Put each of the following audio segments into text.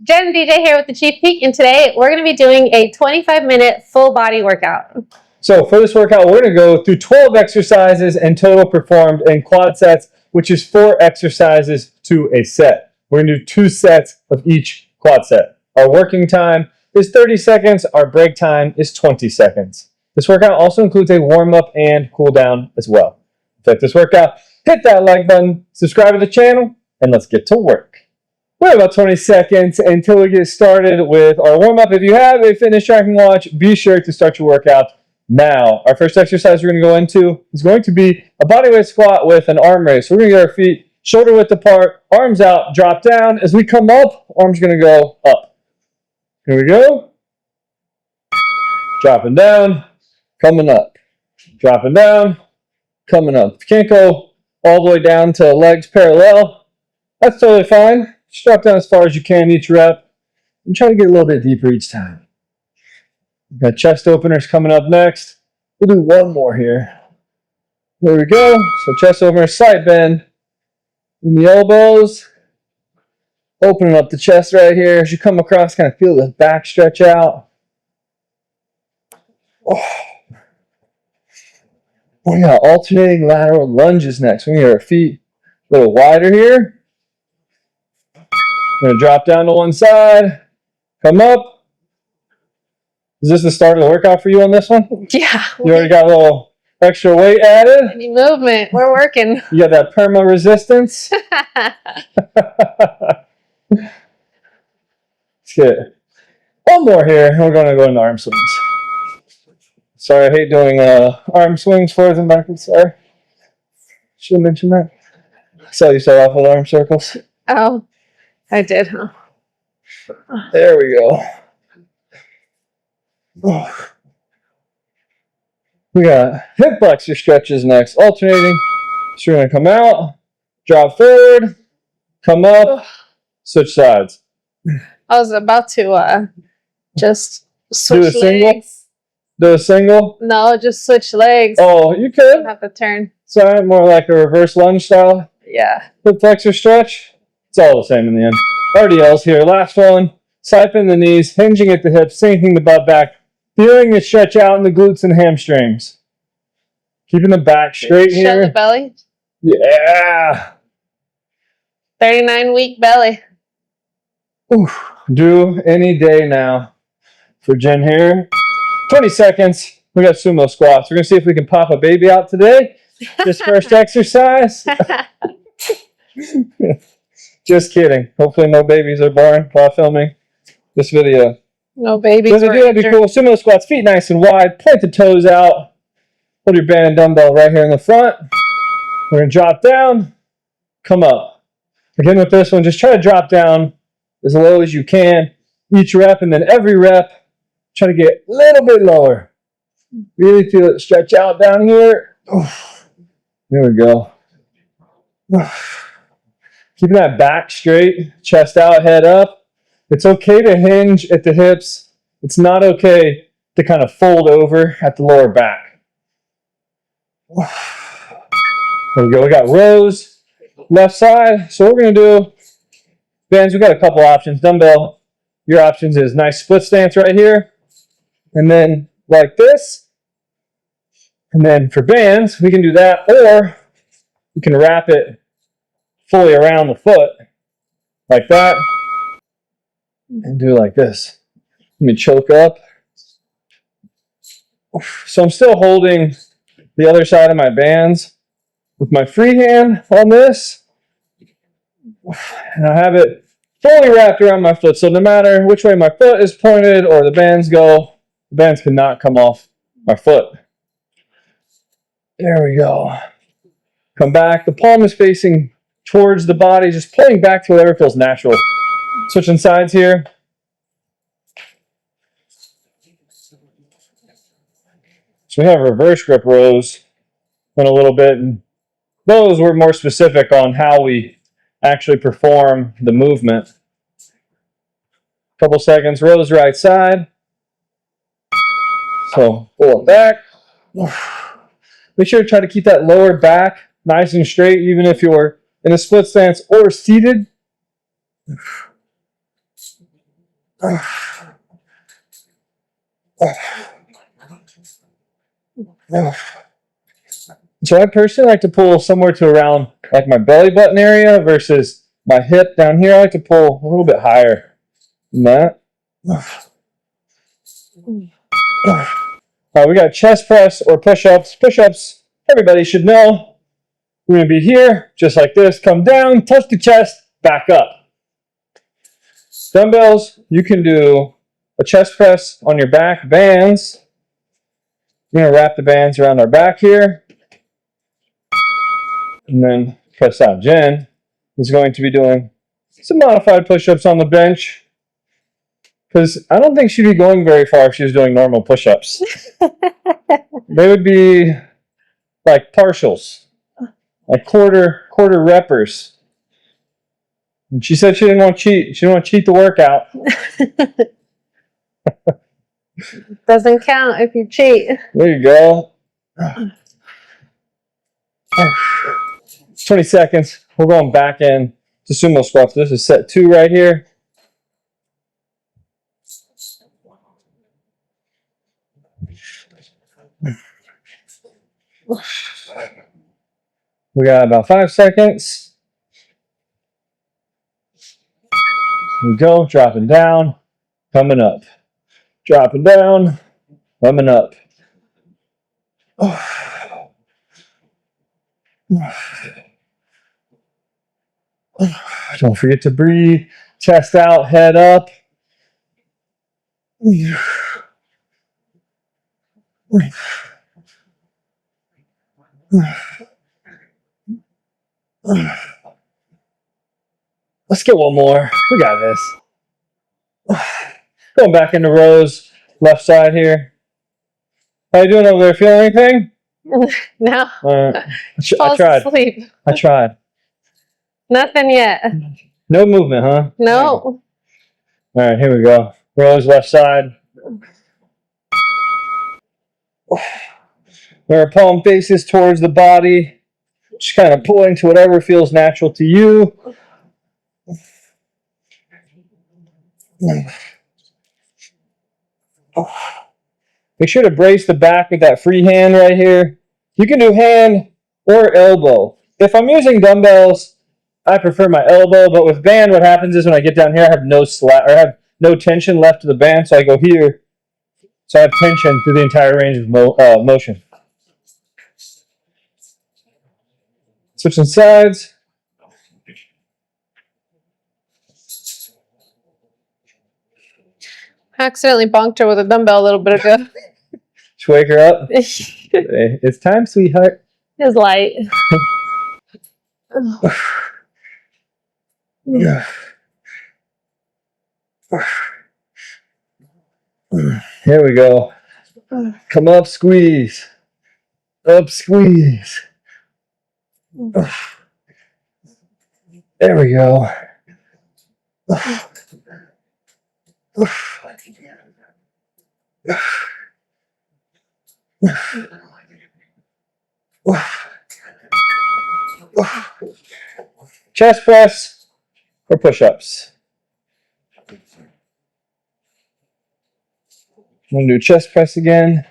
Jen and DJ here with the Chief Peak, and today we're going to be doing a 25-minute full body workout. So for this workout, we're going to go through 12 exercises in total performed in quad sets, which is 4 exercises to a set. We're going to do 2 sets of each quad set. Our working time is 30 seconds. Our break time is 20 seconds. This workout also includes a warm-up and cool-down as well. If you like this workout, hit that like button, subscribe to the channel, and let's get to work. We have about 20 seconds until we get started with our warm-up. If you have a fitness tracking watch, be sure to start your workout now. Our first exercise we're going to go into is going to be a bodyweight squat with an arm raise. So we're going to get our feet shoulder width apart, arms out, drop down. As we come up, arms going to go up. Here we go. Dropping down, coming up. Dropping down, coming up. If you can't go all the way down to legs parallel, that's totally fine. Just drop down as far as you can each rep and try to get a little bit deeper each time. We've got chest openers coming up next. We'll do one more here. There we go. So chest opener, side bend in the elbows. Opening up the chest right here. As you come across, kind of feel the back stretch out. Oh. We got alternating lateral lunges next. We're going to get our feet a little wider here. We're going to drop down to one side, come up. Is this the start of the workout for you on this one? Yeah. You already got a little extra weight added? Any movement. We're working. You got that perma resistance? Let's get one more here. We're going to go into arm swings. Sorry, I hate doing arm swings forwards and backwards. Sorry. Should have mentioned that. I saw you start off with arm circles. Oh. I did, huh? There we go. Oh. We got hip flexor stretches next. Alternating. So you're going to come out, drop forward, come up, switch sides. I was about to just switch Do a single? legs. Do a single? No, just switch legs. Oh, you could. Have to turn. Sorry, more like a reverse lunge style. Yeah. Hip flexor stretch. It's all the same in the end. RDLs here. Last one. Side bend the knees, hinging at the hips, sinking the butt back, feeling the stretch out in the glutes and hamstrings. Keeping the back straight here. Show the belly. Yeah. 39-week belly. Oof. Do any day now. For Jen here. 20 seconds. We got sumo squats. We're going to see if we can pop a baby out today. This first exercise. Just kidding. Hopefully no babies are born while filming this video. No babies. If they do, that'd be cool. Sumo squats, feet nice and wide. Point the toes out. Hold your band and dumbbell right here in the front. We're going to drop down. Come up. Again with this one, just try to drop down as low as you can. Each rep, and then every rep, try to get a little bit lower. Really feel it stretch out down here. There we go. Keeping that back straight, chest out, head up. It's okay to hinge at the hips. It's not okay to kind of fold over at the lower back. There we go. We got rows, left side. So what we're going to do, bands, we've got a couple options. Dumbbell, your options is nice split stance right here. And then like this. And then for bands, we can do that, or you can wrap it fully around the foot, like that, and do like this. Let me choke up. So I'm still holding the other side of my bands with my free hand on this, and I have it fully wrapped around my foot. So no matter which way my foot is pointed or the bands go, the bands cannot come off my foot. There we go. Come back. The palm is facing towards the body, just pulling back to whatever feels natural. Switching sides here. So we have reverse grip rows in a little bit, and those were more specific on how we actually perform the movement. Couple seconds, rows right side. So pull it back. Make sure to try to keep that lower back nice and straight, even if you're in a split stance or seated. So I personally like to pull somewhere to around like my belly button area versus my hip down here. I like to pull a little bit higher than that. We got chest press or push-ups. Push-ups, everybody should know. We're going to be here, just like this. Come down, touch the chest, back up. Dumbbells, you can do a chest press on your back, bands. We're going to wrap the bands around our back here. And then press out. Jen is going to be doing some modified push-ups on the bench. Because I don't think she'd be going very far if she was doing normal push-ups. They would be like partials, like quarter reppers. And she said she didn't want to cheat. She didn't want to cheat the workout. Doesn't count if you cheat. There you go. 20 seconds. We're going back in to sumo squats. This is set 2 right here. We got about 5 seconds. Here we go, dropping down, coming up. Dropping down, coming up. Don't forget to breathe. Chest out, head up. Let's get one more. We got this. Going back into rows, left side here. How you doing over there? Feel anything? No. I tried. Asleep. I tried. Nothing yet. No movement, huh? No. All right, here we go. Rows, left side. Our palm faces towards the body. Just kind of pulling to whatever feels natural to you. Make sure to brace the back with that free hand right here. You can do hand or elbow. If I'm using dumbbells, I prefer my elbow, but with band, what happens is when I get down here, I have no slack, or I have no tension left to the band, so I go here. So I have tension through the entire range of motion. Switching sides. I accidentally bonked her with a dumbbell a little bit ago. Just wake her up. It's time, sweetheart. It was light. Here we go. Come up, squeeze. Up, squeeze. There we go. Chest press or push-ups. I'm going to do chest press again.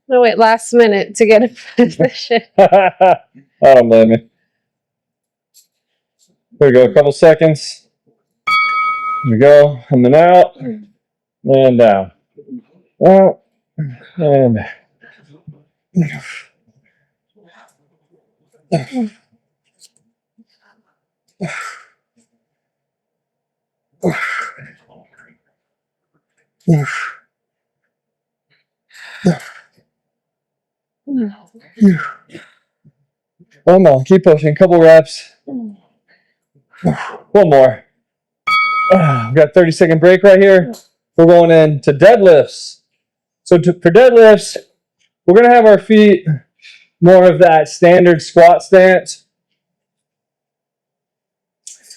No, wait, last minute to get a position. I don't blame you. There we go, a couple seconds. Here we go, and then out, and down. Out, and back. One more, keep pushing, couple reps. One more. We've got a 30-second break right here. We're going into deadlifts. So for deadlifts, we're going to have our feet more of that standard squat stance.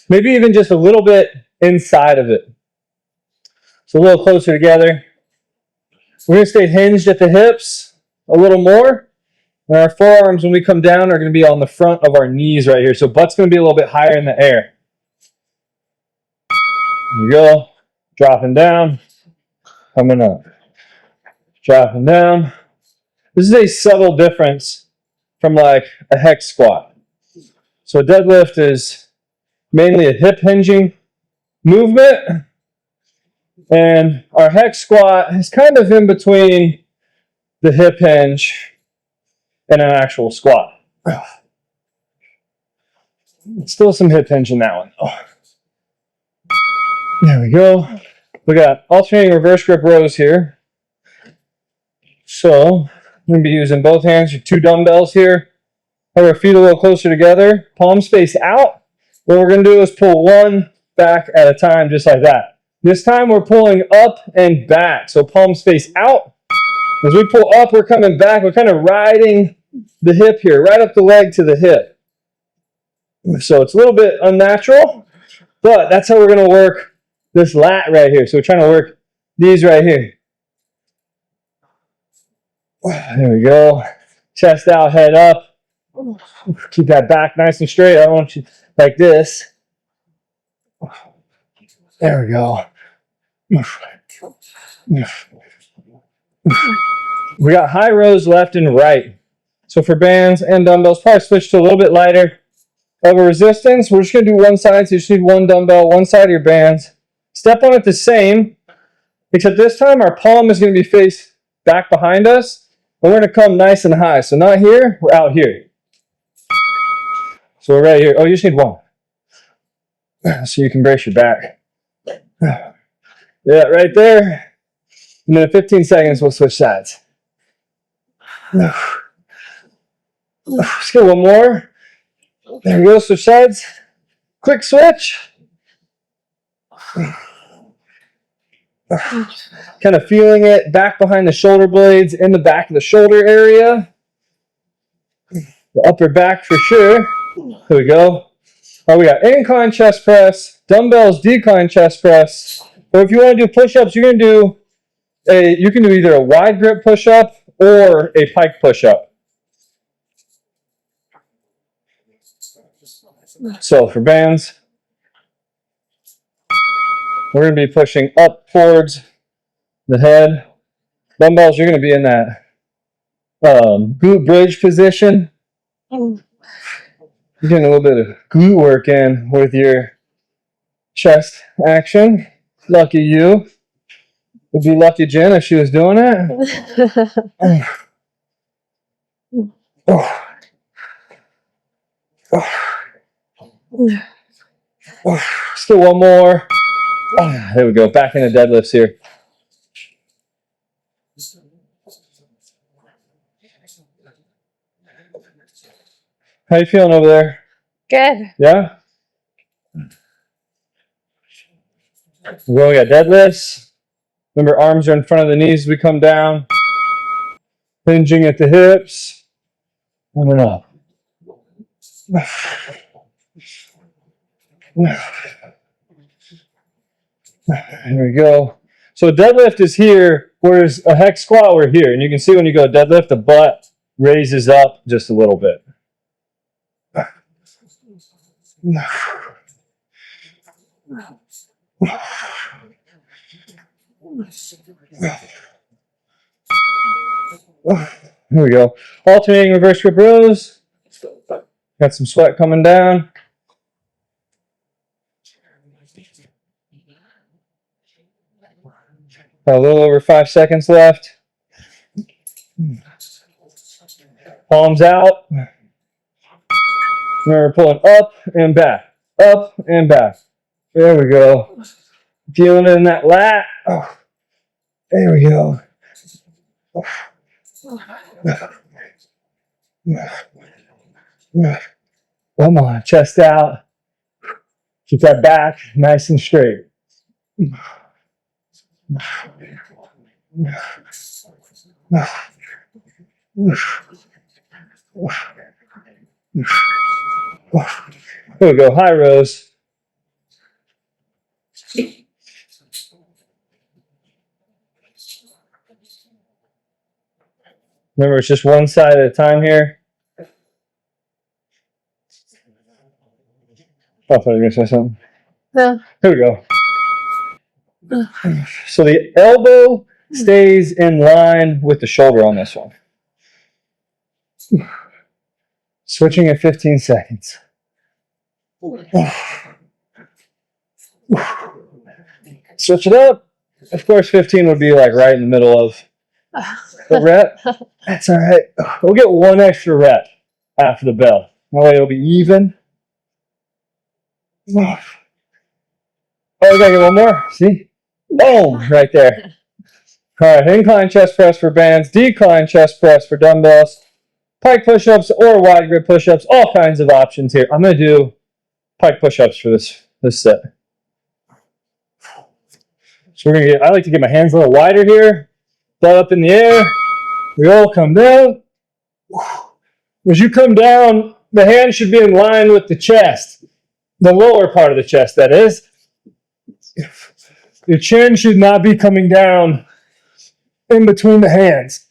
Maybe even just a little bit inside of it. So a little closer together. We're going to stay hinged at the hips a little more. And our forearms, when we come down, are going to be on the front of our knees right here. So butt's going to be a little bit higher in the air. Here we go. Dropping down, coming up. Dropping down. This is a subtle difference from like a hex squat. So a deadlift is mainly a hip hinging movement, and our hex squat is kind of in between the hip hinge and an actual squat. Still some hip hinge in that one. Oh. There we go. We got alternating reverse grip rows here. So I'm going to be using both hands, your 2 dumbbells here. Have our feet a little closer together, palms face out. What we're going to do is pull one back at a time, just like that. This time we're pulling up and back, so palms face out. As we pull up, we're coming back. We're kind of riding the hip here, right up the leg to the hip. So it's a little bit unnatural, but that's how we're going to work this lat right here. So we're trying to work these right here. There we go. Chest out, head up. Keep that back nice and straight. I want you like this. There we go. We got high rows left and right. So for bands and dumbbells, probably switch to a little bit lighter of a resistance. We're just going to do one side. So you just need one dumbbell, one side of your bands. Step on it the same, except this time our palm is going to be faced back behind us. And we're going to come nice and high. So not here, we're out here. So we're right here. Oh, you just need one. So you can brace your back. Yeah, right there. And then in 15 seconds, we'll switch sides. Let's get one more. There we go, switch sides. Quick switch. Kind of feeling it back behind the shoulder blades, in the back of the shoulder area. The upper back for sure. There we go. All right, we got incline chest press, dumbbells, decline chest press. Or if you want to do push-ups, you can do either a wide grip push-up or a pike push-up. So for bands, we're going to be pushing up towards the head. Dumbbells, you're going to be in that glute bridge position. You're getting a little bit of glute work in with your chest action. Lucky you. Would be lucky Jen if she was doing it. Let's do one more. There we go. Back into deadlifts here. How you feeling over there? Good. Yeah? We got deadlifts. Remember, arms are in front of the knees as we come down. Hinging at the hips. Coming up. There we go. So deadlift is here, whereas a hex squat we're here. And you can see when you go deadlift, the butt raises up just a little bit. Here we go. Alternating reverse grip rows. Got some sweat coming down. Got a little over 5 seconds left. Palms out. Remember, pulling up and back. Up and back. There we go. Feeling it in that lat. Oh, there we go. Come on, chest out. Keep that back nice and straight. Here we go, high rows. Remember, it's just one side at a time here. Oh, I thought you were going to say something. No. Here we go. So the elbow stays in line with the shoulder on this one. Switching at 15 seconds. Switch it up. Of course, 15 would be like right in the middle of the rep. That's all right. We'll get one extra rep after the bell. That way it'll be even. Oh, we gotta get one more. See? Boom! Right there. All right, incline chest press for bands, decline chest press for dumbbells, pike push-ups or wide grip push-ups, all kinds of options here. I'm gonna do pike push-ups for this set. So we're gonna get, I like to get my hands a little wider here, butt up in the air. We all come down. As you come down, the hands should be in line with the chest, the lower part of the chest, that is. Your chin should not be coming down in between the hands.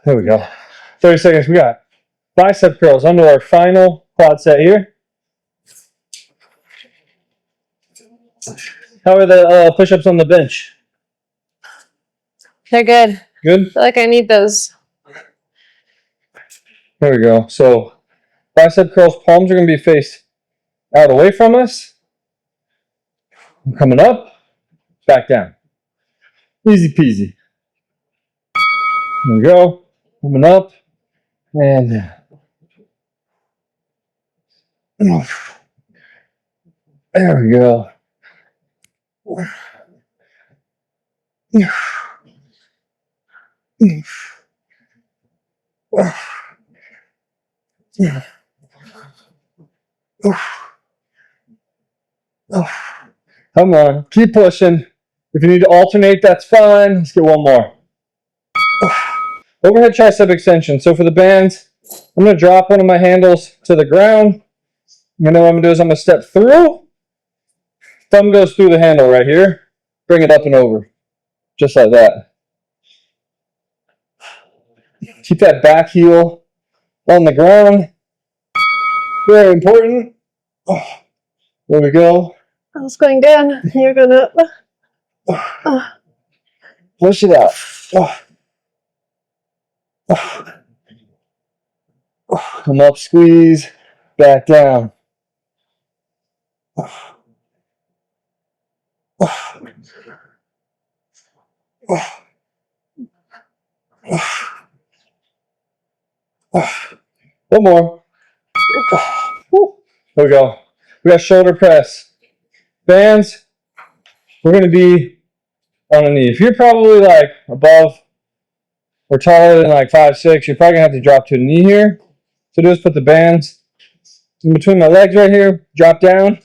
There we go. 30 seconds. We got bicep curls under our final quad set here. How are the push-ups on the bench? They're good. Good? I feel like I need those. There we go. So bicep curls, palms are going to be faced out away from us. I'm coming up, back down. Easy peasy. There we go. Coming up and down. There we go. Come on, keep pushing. If you need to alternate, that's fine. Let's get one more. Overhead tricep extension. So for the bands, I'm going to drop one of my handles to the ground. And then what I'm going to do is I'm going to step through. Thumb goes through the handle right here. Bring it up and over. Just like that. Keep that back heel on the ground. Very important. There we go. I was going down. You're going up. Push it out. Come up, squeeze, back down. One more. There we go. We got shoulder press. Bands, we're going to be on a knee. If you're probably like above or taller than like 5'6", you're probably going to have to drop to a knee here. So do is put the bands in between my legs right here, drop down.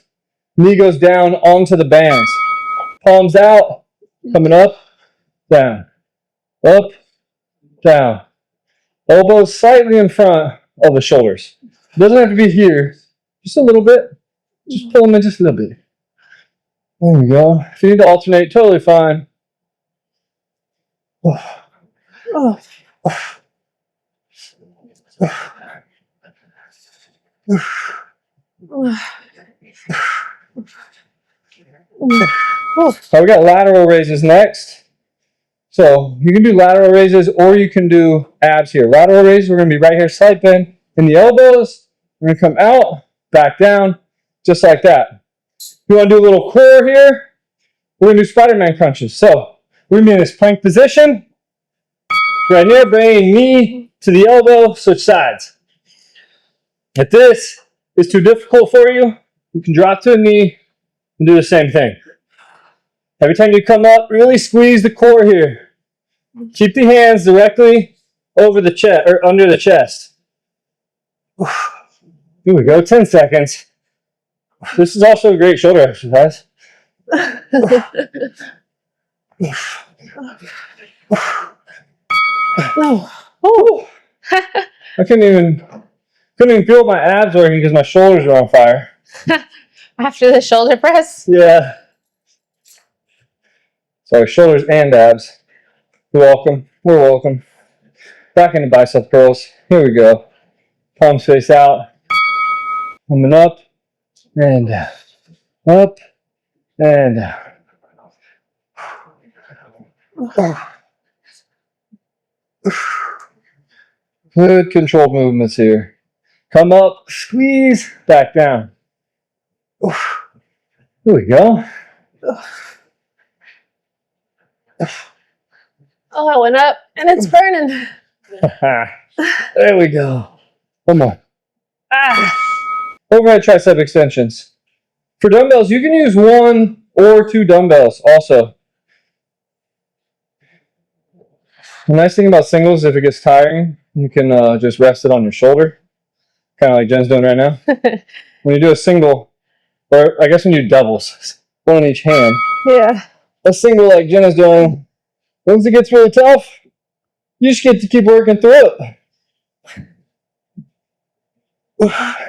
Knee goes down onto the bands. Palms out, coming up, down, up, down. Elbows slightly in front of the shoulders. It doesn't have to be here, just a little bit. Just pull them in just a little bit. There we go. If you need to alternate, totally fine. So we got lateral raises next. So you can do lateral raises or you can do abs here. Lateral raises, we're going to be right here, slight bend in the elbows. We're going to come out, back down, just like that. If you want to do a little core here, we're going to do Spider-Man crunches. So we're going to be in this plank position. Right here, bringing knee to the elbow, switch sides. If this is too difficult for you, you can drop to a knee and do the same thing. Every time you come up, really squeeze the core here. Keep the hands directly over the chest or under the chest. Here we go, 10 seconds. This is also a great shoulder exercise. I couldn't even feel my abs working because my shoulders were on fire. After the shoulder press? Yeah. Sorry, shoulders and abs. You're welcome. We're welcome. Back into bicep curls. Here we go. Palms face out. Coming up and up and down. Good controlled movements here. Come up, squeeze, back down. Here we go. Oh, I went up and it's burning. There we go. One more. Ah. Overhead tricep extensions. For dumbbells, you can use 1 or 2 dumbbells also. The nice thing about singles, if it gets tiring, you can just rest it on your shoulder. Kind of like Jen's doing right now. When you do a single, or I guess when you do doubles, 1 in each hand. Yeah. A single like Jen is doing, once it gets really tough, you just get to keep working through it.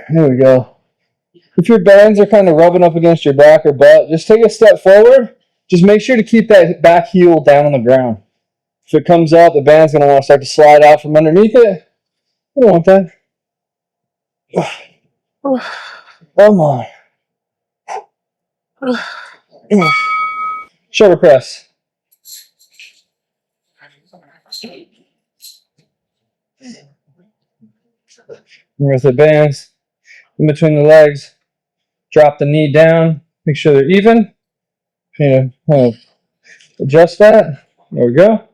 There we go. If your bands are kind of rubbing up against your back or butt, just take a step forward. Just make sure to keep that back heel down on the ground. If it comes up, the band's going to want to start to slide out from underneath it. You don't want that. Come on. Shoulder press. With the bands in between the legs. Drop the knee down. Make sure they're even. Adjust that. There we go.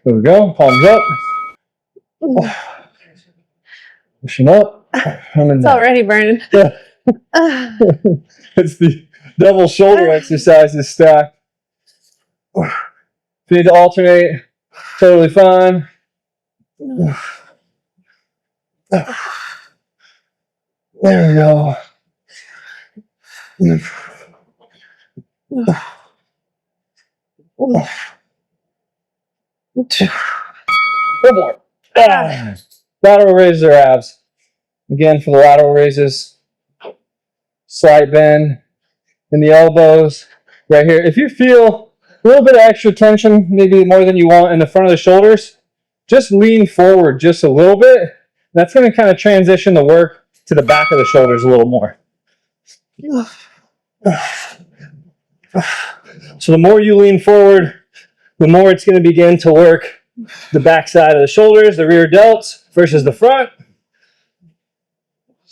There we go. Palms up. Pushing up. It's already burning. Yeah. It's the double shoulder exercises stacked. If you need to alternate, totally fine. There we go. One more. Lateral raises or abs. Again, for the lateral raises, slight bend in the elbows right here. If you feel a little bit of extra tension, maybe more than you want in the front of the shoulders, just lean forward just a little bit. That's going to kind of transition the work to the back of the shoulders a little more. So the more you lean forward, the more it's going to begin to work the back side of the shoulders, the rear delts versus the front.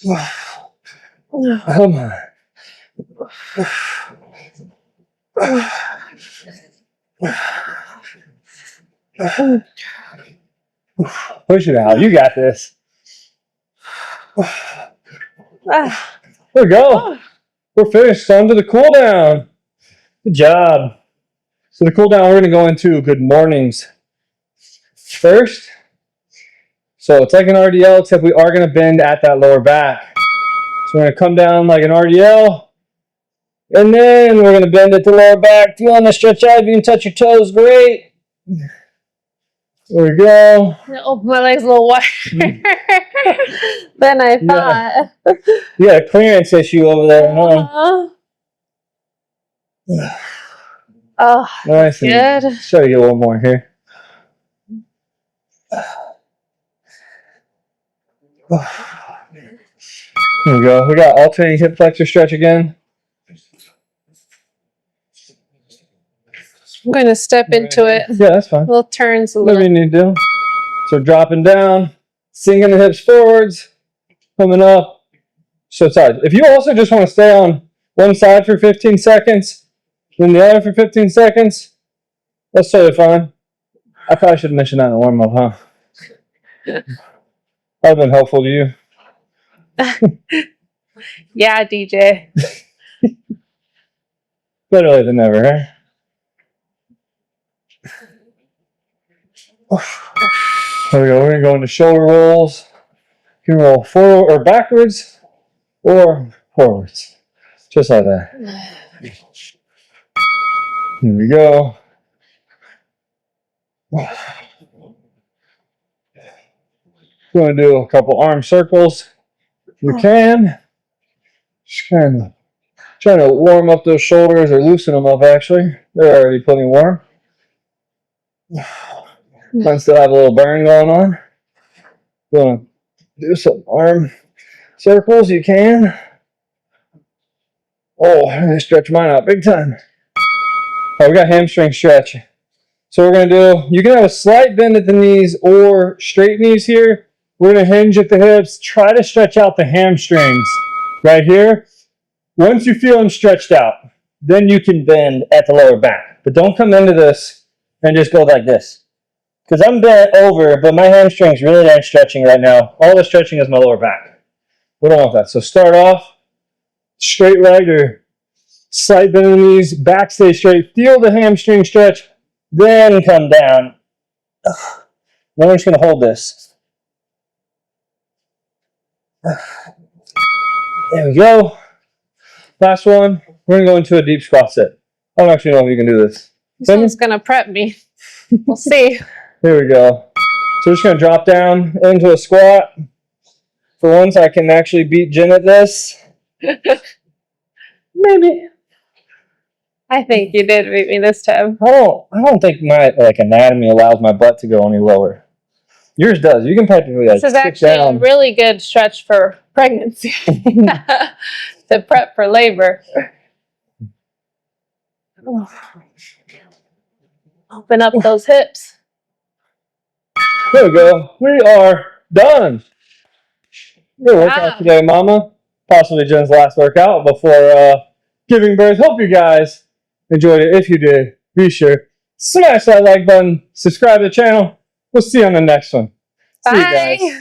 Come on. Push it out. You got this. There we go. We're finished. On to the cool down. Good job. So the cool down, we're going to go into good mornings first. So it's like an RDL, except we are going to bend at that lower back. So we're going to come down like an RDL. And then we're going to bend at the lower back. Feeling the stretch out. If you can touch your toes, great. There we go. I'm gonna open my legs a little wider than I thought. You got a clearance issue over there, huh? Oh, Nice. good. Let's try to get one more here. Here we go. We got alternating hip flexor stretch again. I'm going to step into it. Yeah, that's fine. Little turns a Whatever little. you need to do. So dropping down, sinking the hips forwards, coming up. So sides. If you also just want to stay on one side for 15 seconds, then the other for 15 seconds, that's totally fine. I probably should have mentioned that in the warm-up, huh? I've been helpful to you. Yeah, DJ. Better late than never, right? There we go. We're going to go into shoulder rolls. You can roll forward or backwards or forwards. Just like that. Here we go. We're going to do a couple arm circles. If you can. Just kind of Trying to warm up those shoulders or loosen them up, actually. They're already plenty warm. I still have a little burn going on. Gonna do some arm circles, you can. Oh, I'm gonna stretch mine out big time. All right, we got hamstring stretch. So we're gonna do, you can have a slight bend at the knees or straight knees here. We're gonna hinge at the hips, try to stretch out the hamstrings right here. Once you feel them stretched out, then you can bend at the lower back. But don't come into this and just go like this. Because I'm bent over, but my hamstrings really aren't stretching right now. All the stretching is my lower back. We don't want that. So start off straight right or slight bend in the knees, back stay straight. Feel the hamstring stretch, then come down. Then we're just going to hold this. There we go. Last one. We're going to go into a deep squat set. I don't actually know if you can do this. This one's going to prep me. We'll see. Here we go. So we're just going to drop down into a squat. For once, I can actually beat Jen at this. Maybe. I think you did beat me this time. I don't think my anatomy allows my butt to go any lower. Yours does. You can practically This is actually a really good stretch for pregnancy. To prep for labor. Open up those hips. There we go. We are done. Good workout today, Mama. Possibly Jen's last workout before giving birth. Hope you guys enjoyed it. If you did, be sure smash that like button, subscribe to the channel. We'll see you on the next one. Bye. See you guys.